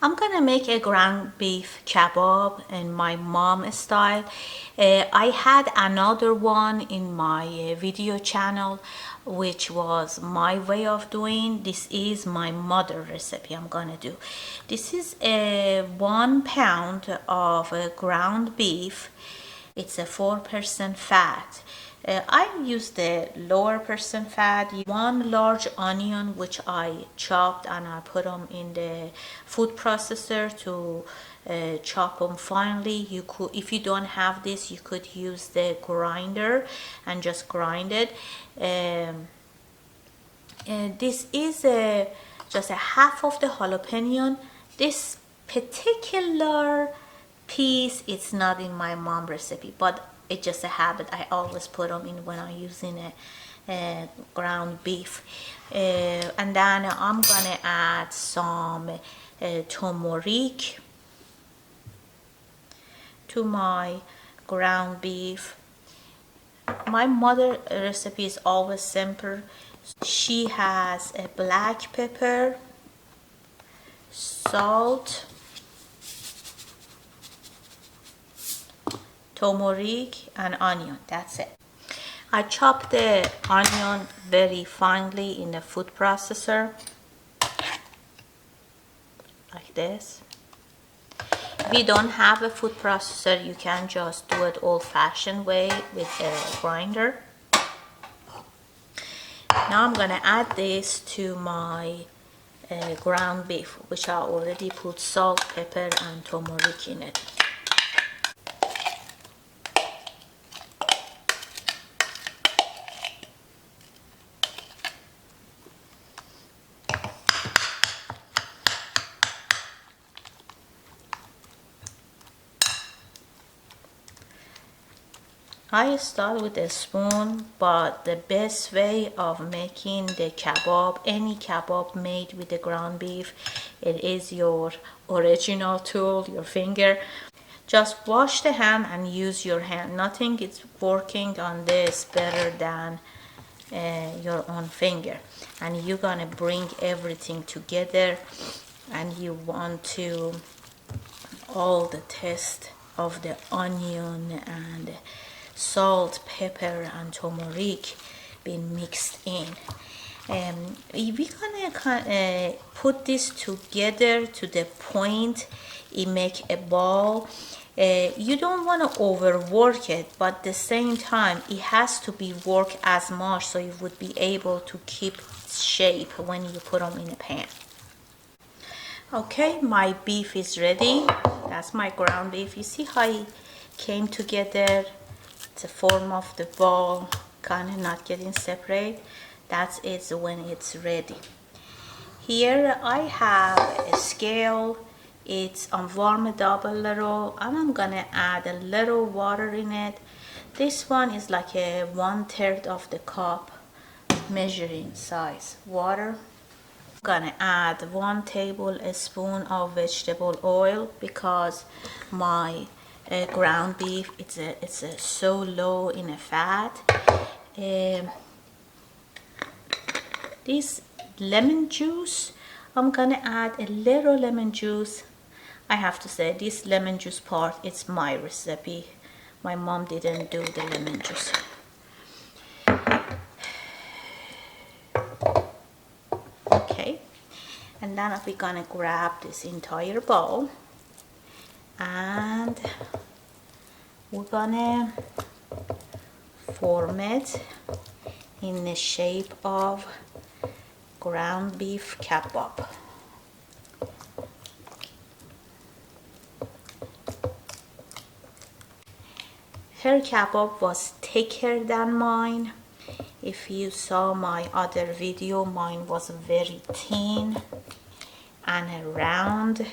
I'm gonna make a ground beef kebab in my mom style. I had another one in my video channel which was my way of doing. This is my mother recipe I'm gonna do. This is a 1 pound of ground beef. It's a 4% fat. I use the lower percent fat. 1 large onion which I chopped and I put them in the food processor to chop them finely. You could, if you don't have this, you could use the grinder and just grind it. This is just a half of the jalapeno. This particular piece, it's not in my mom recipe, but it's just a habit. I always put them in when I'm using a ground beef. And then I'm gonna add some turmeric to my ground beef. My mother recipe is always simple. She has a black pepper, salt, turmeric, and onion. That's it. I chopped the onion very finely in the food processor like this. If you don't have a food processor, you can just do it old-fashioned way with a grinder. Now I'm gonna add this to my ground beef, which I already put salt, pepper, and turmeric in it. I start with a spoon, but the best way of making the kebab, any kebab made with the ground beef, it is your original tool, your finger. Just wash the hand and use your hand. Nothing is working on this better than your own finger. And you're gonna bring everything together, and you want to all the taste of the onion and salt, pepper, and turmeric being mixed in. We're gonna put this together to the point it make a ball. You don't want to overwork it, but at the same time it has to be worked as much so you would be able to keep its shape when you put them in a pan. Okay, my beef is ready. That's my ground beef. You see how it came together? The form of the ball, kind of not getting separate. That's it when it's ready. Here I have a scale. It's unwarmed up a little, and I'm gonna add a little water in it. This one is like a 1/3 of the cup measuring size water. I'm gonna add 1 tablespoon of vegetable oil because my ground beef, it's so low in a fat. This lemon juice, I'm gonna add a little lemon juice. I have to say this lemon juice part, it's my recipe. My mom didn't do the lemon juice. Okay, and then we're gonna grab this entire bowl and we're gonna form it in the shape of ground beef kebab. Her kebab was thicker than mine. If you saw my other video, mine was very thin and round.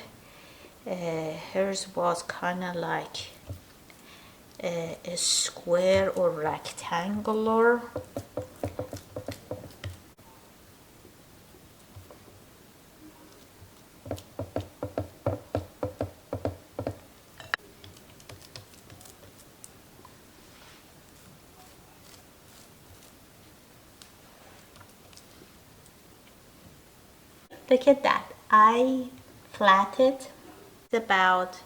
Hers was kind of like a square or rectangular. Look at that. I flat it. It's about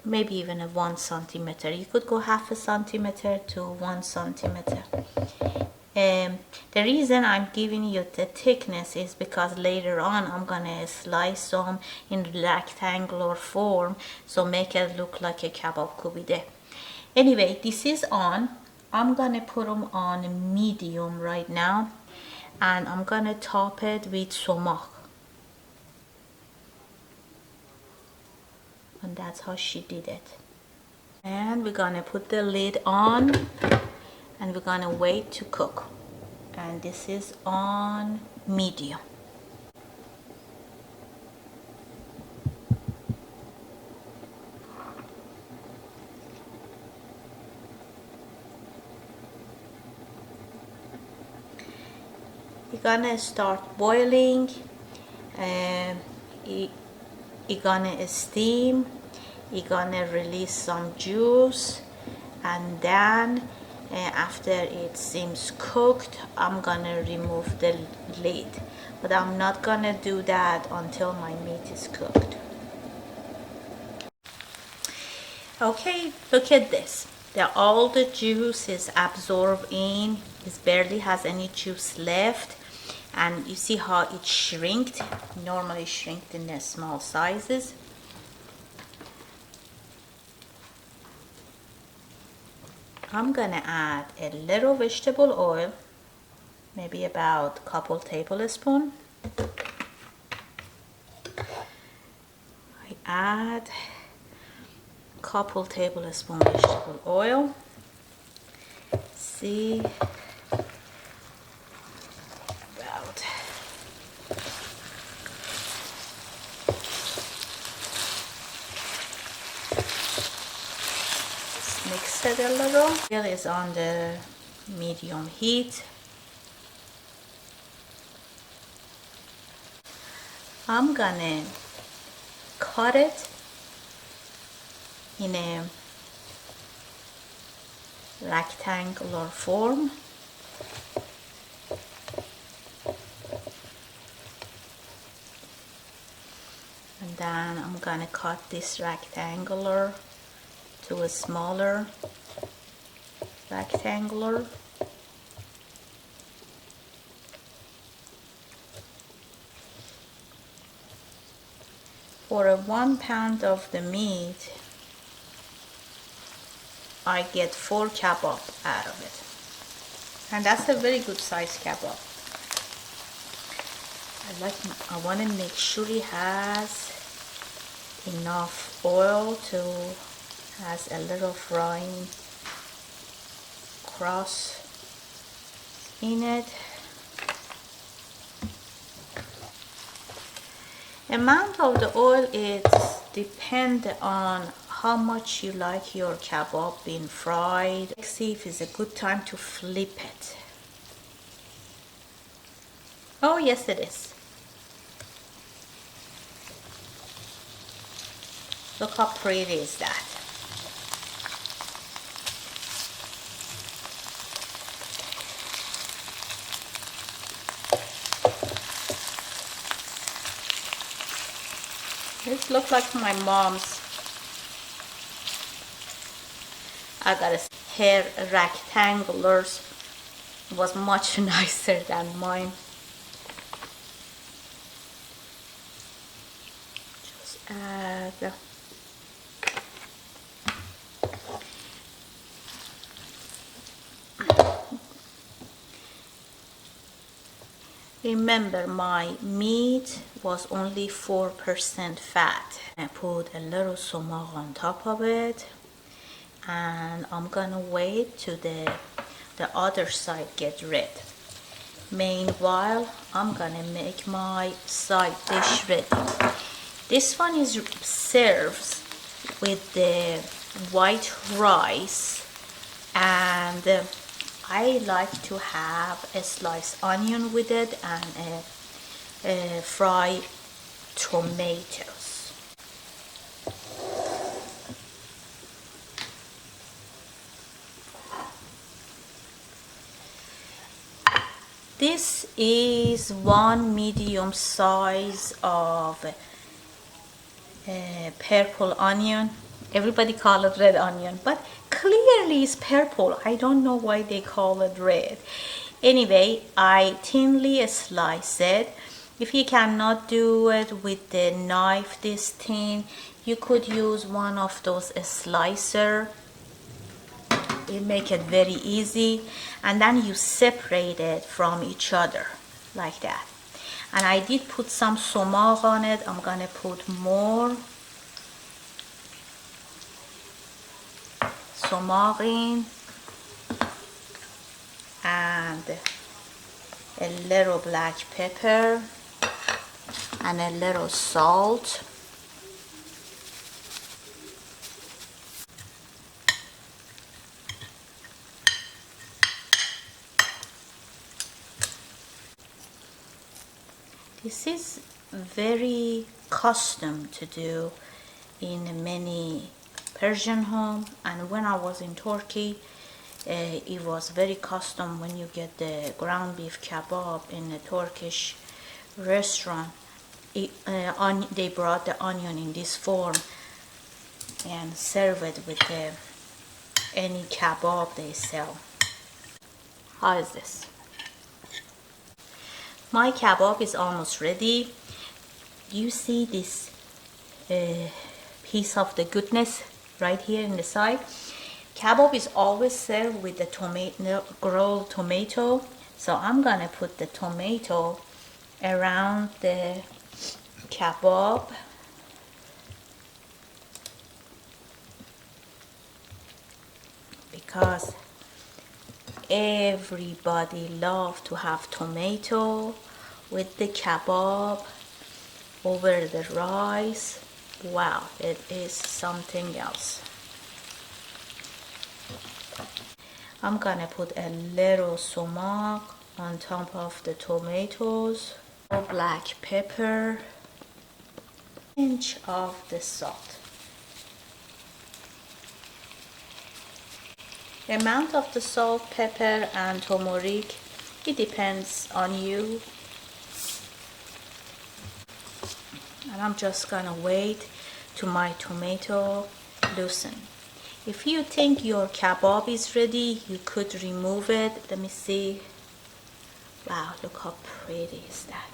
maybe even a 1 centimeter. You could go half a centimeter to 1 centimeter. The reason I'm giving you the thickness is because later on I'm gonna slice them in rectangular form, so make it look like a kebab kubide. Anyway, this is on. I'm gonna put them on medium right now, and I'm gonna top it with sumac. And that's how she did it. And we're gonna put the lid on, and we're gonna wait to cook. And this is on medium. You're gonna start boiling, you're gonna steam, you're gonna release some juice, and then after it seems cooked, I'm gonna remove the lid, but I'm not gonna do that until my meat is cooked. Okay, look at this. All the juice is absorbed in. It barely has any juice left, and you see how it shrinked. Normally shrinked in the small sizes. I'm gonna add a little vegetable oil, maybe about a couple tablespoons. I add a couple tablespoons vegetable oil. See, about mix it a little. It is on the medium heat. I'm gonna cut it in a rectangular form. And then I'm gonna cut this rectangular to a smaller rectangular. For a 1 pound of the meat, I get 4 kebab out of it, and that's a very good size kebab. I want to make sure it has enough oil to has a little frying crust in it. Amount of the oil is depend on how much you like your kebab being fried. See if it's a good time to flip it. Oh yes, it is. Look how pretty is that. This looks like my mom's. I got her rectangulars was much nicer than mine. Just add remember, my meat was only 4% fat. I put a little sumac on top of it, and I'm gonna wait till the other side get red. Meanwhile, I'm gonna make my side dish ready. This one is served with the white rice, and I like to have a sliced onion with it and a fried tomatoes. This is 1 medium size of purple onion. Everybody call it red onion, but clearly it's purple. I don't know why they call it red. Anyway, I thinly slice it. If you cannot do it with the knife this thin, you could use one of those slicer. It make it very easy, and then you separate it from each other like that. And I did put some sumac on it. I'm gonna put more sumac in, and a little black pepper and a little salt. This is very custom to do in many Persian home, and when I was in Turkey, it was very custom when you get the ground beef kebab in a Turkish restaurant. They brought the onion in this form and serve it with any kebab they sell. How is this? My kebab is almost ready. You see this piece of the goodness right here in the side? Kebab is always served with the grilled tomato. So I'm gonna put the tomato around the kebab. Because everybody loves to have tomato with the kebab over the rice. Wow, it is something else. I'm gonna put a little sumac on top of the tomatoes, black pepper, pinch of the salt. The amount of the salt, pepper, and turmeric, it depends on you. And I'm just gonna wait till my tomato loosen. If you think your kebab is ready, you could remove it. Let me see. Wow, look how pretty is that.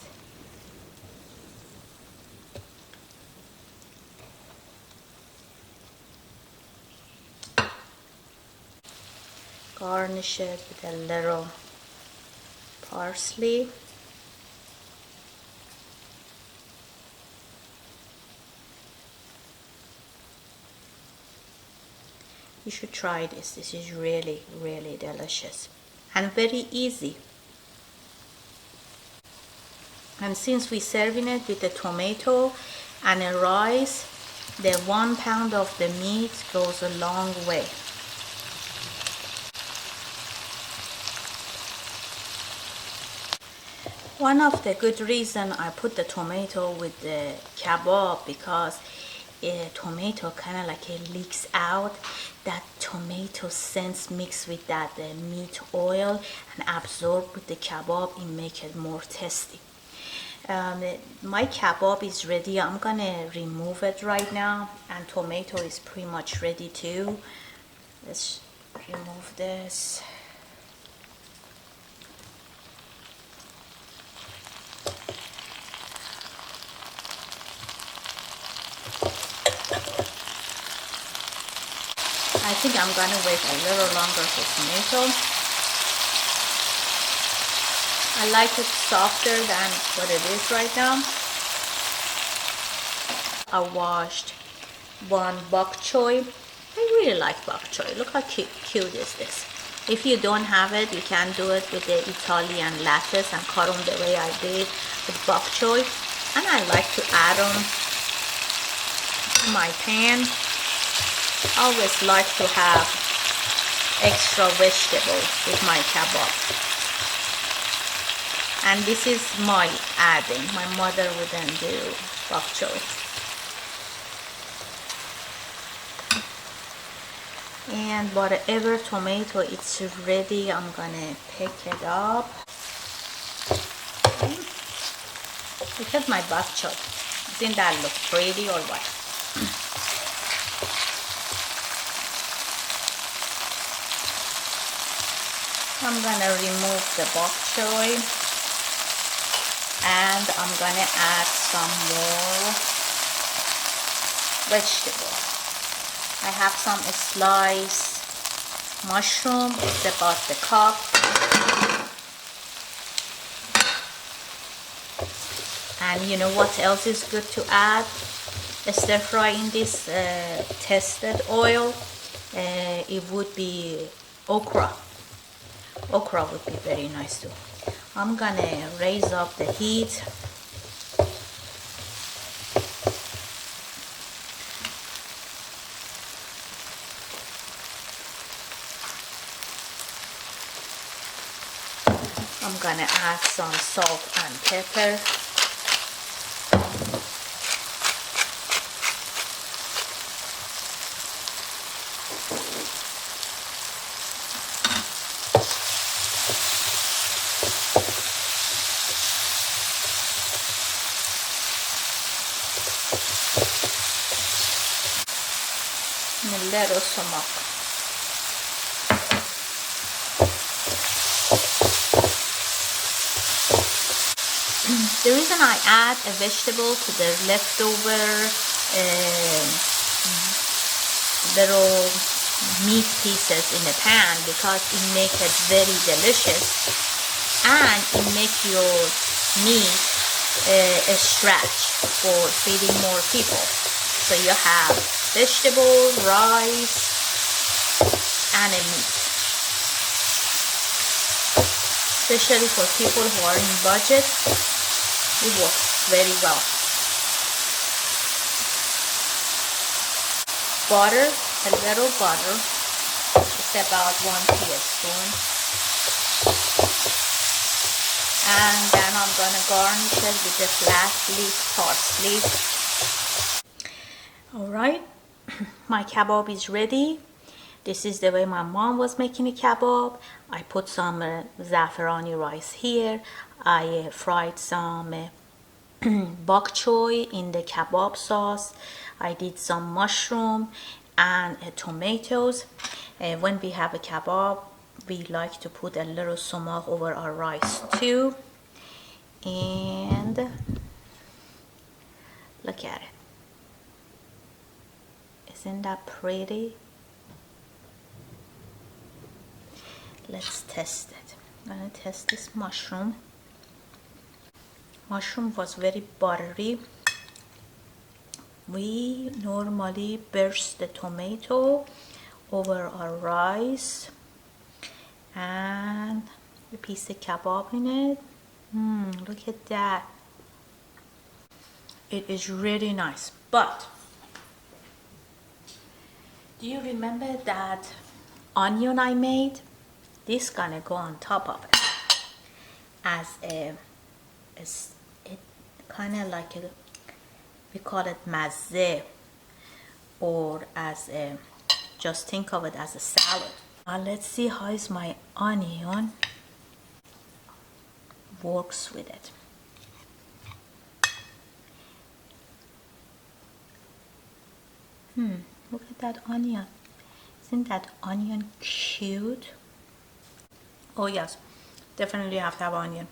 Garnish it with a little parsley. You should try this. This is really, really delicious and very easy. And since we're serving it with the tomato and the rice, the 1 pound of the meat goes a long way. One of the good reasons I put the tomato with the kebab, because tomato kind of like it leaks out. That tomato scent mixed with that meat oil and absorb with the kebab, it make it more tasty. My kebab is ready. I'm gonna remove it right now, and tomato is pretty much ready too. Let's remove this. I think I'm gonna wait a little longer for tomato. I like it softer than what it is right now. I washed 1 bok choy. I really like bok choy. Look how cute is this. If you don't have it, you can do it with the Italian lettuce and cut them the way I did with bok choy. And I like to add them to my pan. I always like to have extra vegetable with my kebab. And this is my adding. My mother wouldn't do bok choy. And whatever tomato it's ready, I'm gonna pick it up. Look at my bok choy. Doesn't that look pretty or what? I'm gonna remove the bok choy and I'm gonna add some more vegetable. I have some sliced mushroom. It's about the cup. And you know what else is good to add? Stir fry in this tested oil. It would be okra. Okra would be very nice too. I'm gonna raise up the heat. I'm gonna add some salt and pepper. And a little sumac. The reason I add a vegetable to the leftover little meat pieces in the pan because it makes it very delicious and it makes your meat a stretch for feeding more people. So you have vegetable, rice, and a meat. Especially for people who are in budget, it works very well. Butter, a little butter, it's about 1 teaspoon. And then I'm gonna garnish it with the flat leaf parsley. Alright, my kebab is ready. This is the way my mom was making a kebab. I put some zaffarani rice here. I fried some bok choy in the kebab sauce. I did some mushroom and tomatoes. When we have a kebab, we like to put a little sumac over our rice too. And look at it. Isn't that pretty? Let's test it. I'm gonna test this mushroom. Mushroom was very buttery. We normally burst the tomato over our rice and a piece of kebab in it. Look at that. It is really nice. But do you remember that onion I made? This gonna go on top of it as a kind of like a, we call it mazze, or as a, just think of it as a salad. Now let's see how is my onion works with it. Look at that onion. Isn't that onion cute? Oh yes, definitely have to have onion.